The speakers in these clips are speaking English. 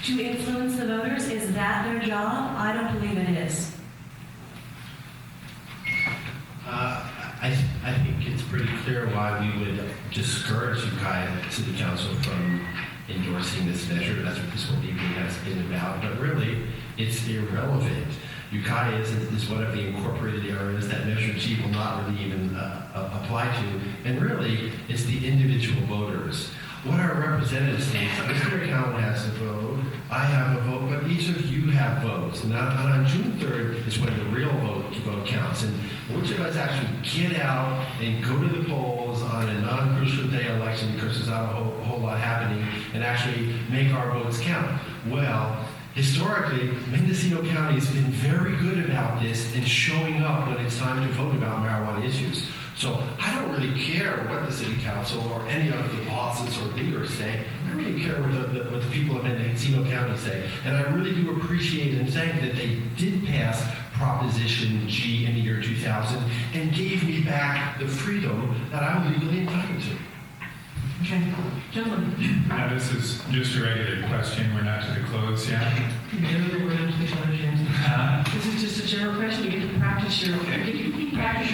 to influence the voters? Is that their job? I don't believe it is. I think it's pretty clear why we would discourage Ukiah City Council from endorsing this measure. That's what this whole evening has been about. But really, it's irrelevant. Ukiah is one of the incorporated areas that Measure G will not really even apply to. And really, it's the individual voters. What our representatives think, Mr. McCown has a vote, I have a vote, but each of you have votes. And on June 3rd is when the real vote counts. And which of us actually get out and go to the polls on a non-crucial day election because there's not a whole lot happening and actually make our votes count? Well, historically, Mendocino County has been very good about this and showing up when it's time to vote about marijuana issues. So I don't really care what the city council or any of the bosses or leaders say. I really care what the people of Mendocino County say. And I really do appreciate them saying that they did pass Proposition G in the year 2000 and gave me back the freedom that I'm legally entitled to. Okay, gentlemen. Now, this is just a regular question. We're not to the close yet. No, we're not to the close yet. This is just a general question. You get to practice your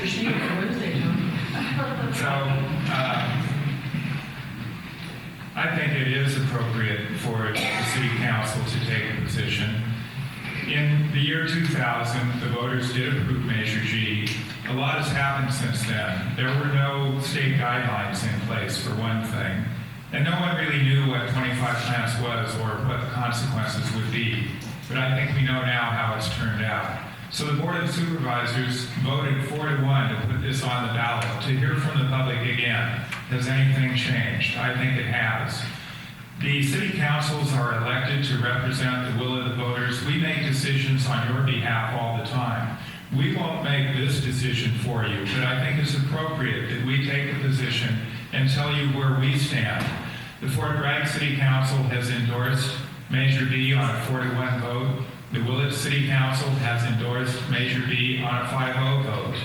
speech for Wednesday, Tom. So, I think it is appropriate for the city council to take a position. In the year 2000, the voters did approve Measure G. A lot has happened since then. There were no state guidelines in place, for one thing. And no one really knew what 25 plants was or what the consequences would be. But I think we know now how it's turned out. So the Board of Supervisors voted 4-1 to put this on the ballot, to hear from the public again. Has anything changed? I think it has. The city councils are elected to represent the will of the voters. We make decisions on your behalf all the time. We won't make this decision for you, but I think it's appropriate that we take a position and tell you where we stand. The Fort Bragg City Council has endorsed Measure B on a 4-1 vote. The Willits City Council has endorsed Measure B on a 5-0 vote.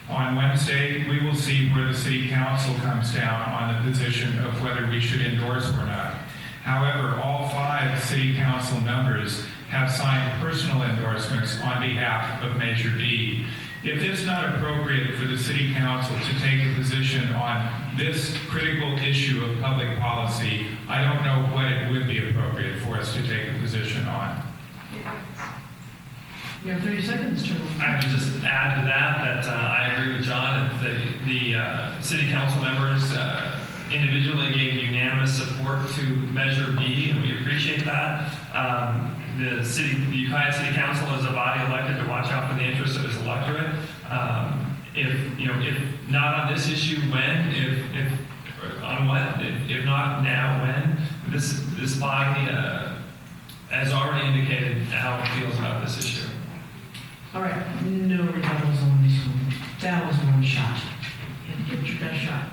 On Wednesday, we will see where the City Council comes down on the position of whether we should endorse or not. However, all 5 City Council members have signed personal endorsements on behalf of Measure B. If it's not appropriate for the City Council to take a position on this critical issue of public policy, I don't know what it would be appropriate for us to take a position on. You have 30 seconds, Joe. I would just add to that I agree with John that the city council members individually gave unanimous support to Measure B, and we appreciate that. The Ukiah City Council is a body elected to watch out for the interests of its electorate. If not on this issue, when? If on what? If not now, when? This body has already indicated how it feels about this issue. All right, no rebuttals on this one. That was one shot. Give it your best shot.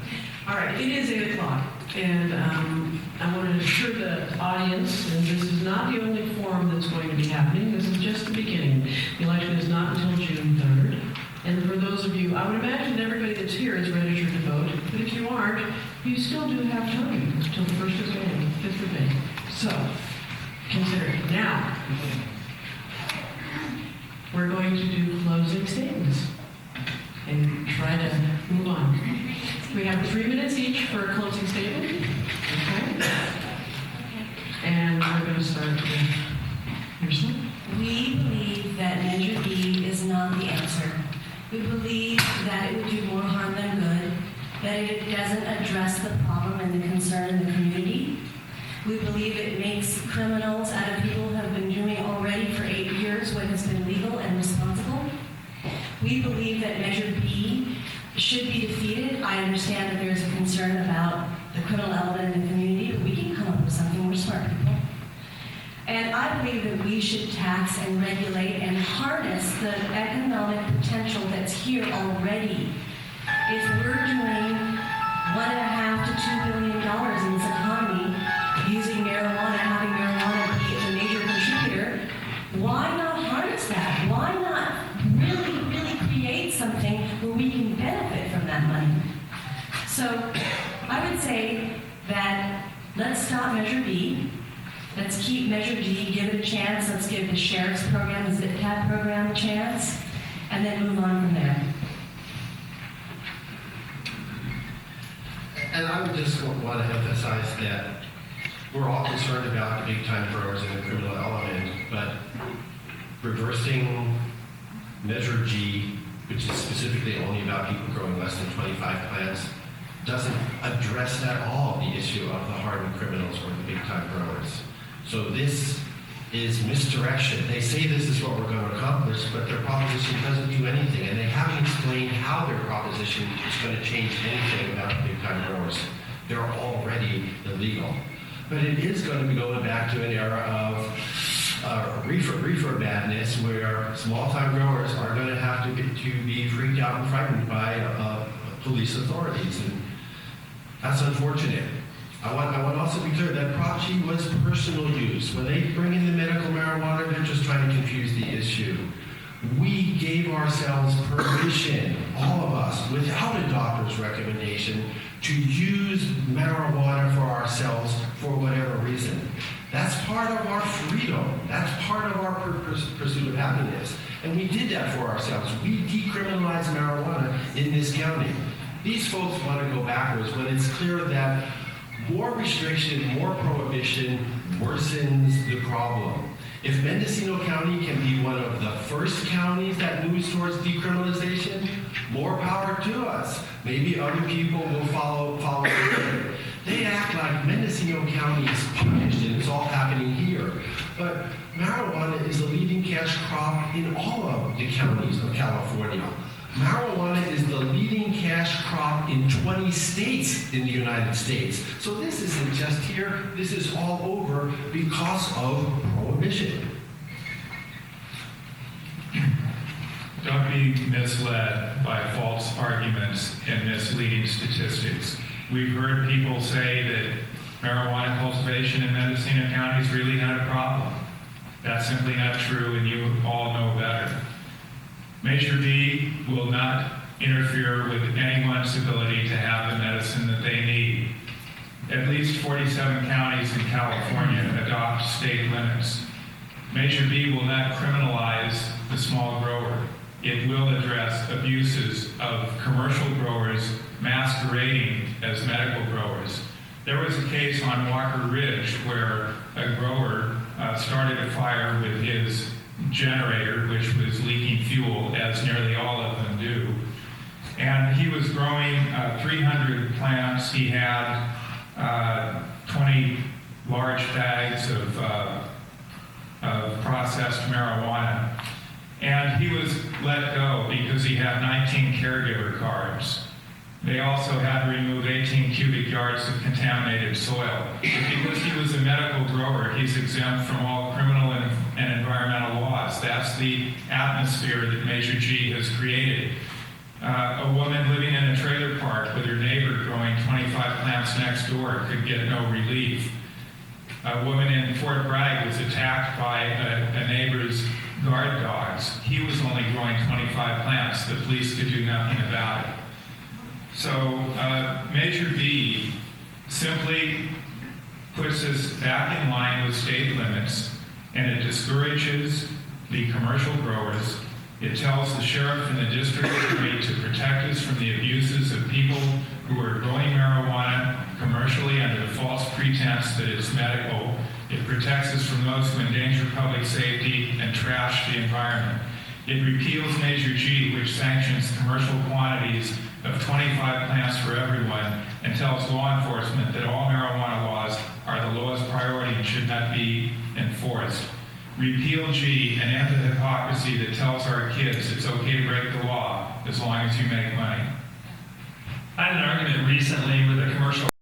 All right, it is 8 o'clock, and I want to assure the audience, and this is not the only forum that's going to be happening. This is just the beginning. The election is not until June 3rd. And for those of you, I would imagine everybody that's here is registered to vote, but if you aren't, you still do have time until the 1st of May, 5th of May. So, consider it. Now, we're going to do closing statements and try to move on. We have 3 minutes each for a closing statement. Okay? And we're going to start with Ursula. We believe that Measure B is not the answer. We believe that it would do more harm than good, that it doesn't address the problem and the concern in the community. We believe it makes criminals out of people who have been doing already for 8 years what has been legal and responsible. We believe that Measure B should be defeated. I understand that there's a concern about the criminal element in the community, but we can come up with something. We're smart people. And I believe that we should tax and regulate and harness the economic potential that's here already. If we're doing $1.5 to $2 billion in this economy using marijuana, having marijuana be a major contributor, why not harness that? Why not really create something where we can benefit from that money? So I would say that let's stop Measure B. Let's keep Measure D, give it a chance. Let's give the sheriff's program, the zip tab program a chance, and then move on from there. And I would just want to emphasize that we're all concerned about the big-time growers and the criminal element, but reversing Measure G, which is specifically only about people growing less than 25 plants, doesn't address at all the issue of the hardened criminals or the big-time growers. So this is misdirection. They say this is what we're going to accomplish, but their proposition doesn't do anything, and they haven't explained how their proposition is going to change anything about big-time growers. They're already illegal. But it is going to be going back to an era of reefer madness, where small-time growers are going to have to be freaked out and frightened by police authorities, and that's unfortunate. I want to also be clear that Prop G was personal use. When they bring in the medical marijuana, they're just trying to confuse the issue. We gave ourselves permission, all of us, without a doctor's recommendation, to use marijuana for ourselves for whatever reason. That's part of our freedom. That's part of our pursuit of happiness. And we did that for ourselves. We decriminalized marijuana in this county. These folks want to go backwards when it's clear that more restriction, more prohibition worsens the problem. If Mendocino County can be one of the first counties that moves towards decriminalization, more power to us. Maybe other people will follow later. They act like Mendocino County is punished and it's all happening here. But marijuana is the leading cash crop in all of the counties of California. Marijuana is the leading cash crop in 20 states in the United States. So this isn't just here, this is all over because of prohibition. Don't be misled by false arguments and misleading statistics. We've heard people say that marijuana cultivation in Mendocino County is really not a problem. That's simply not true, and you all know better. Measure-B will not interfere with anyone's ability to have the medicine that they need. At least 47 counties in California adopt state limits. Measure-B will not criminalize the small grower. It will address abuses of commercial growers masquerading as medical growers. There was a case on Walker Ridge where a grower started a fire with his generator, which was leaking fuel, as nearly all of them do. And he was growing 300 plants. He had 20 large bags of processed marijuana. And he was let go because he had 19 caregiver cards. They also had to remove 18 cubic yards of contaminated soil. Because he was a medical grower, he's exempt from all criminal and environmental laws. That's the atmosphere that Measure G has created. A woman living in a trailer park with her neighbor growing 25 plants next door could get no relief. A woman in Fort Bragg was attacked by a neighbor's guard dogs. He was only growing 25 plants. The police could do nothing about it. So Measure-B simply puts us back in line with state limits, and it discourages the commercial growers. It tells the sheriff and the district attorney to protect us from the abuses of people who are growing marijuana commercially under the false pretense that it's medical. It protects us from those who endanger public safety and trash the environment. It repeals Measure G, which sanctions commercial quantities of 25 plants for everyone, and tells law enforcement that all marijuana laws are the lowest priority and should not be enforced. Repeal G and end the hypocrisy that tells our kids it's okay to break the law as long as you make money. I had an argument recently with a commercial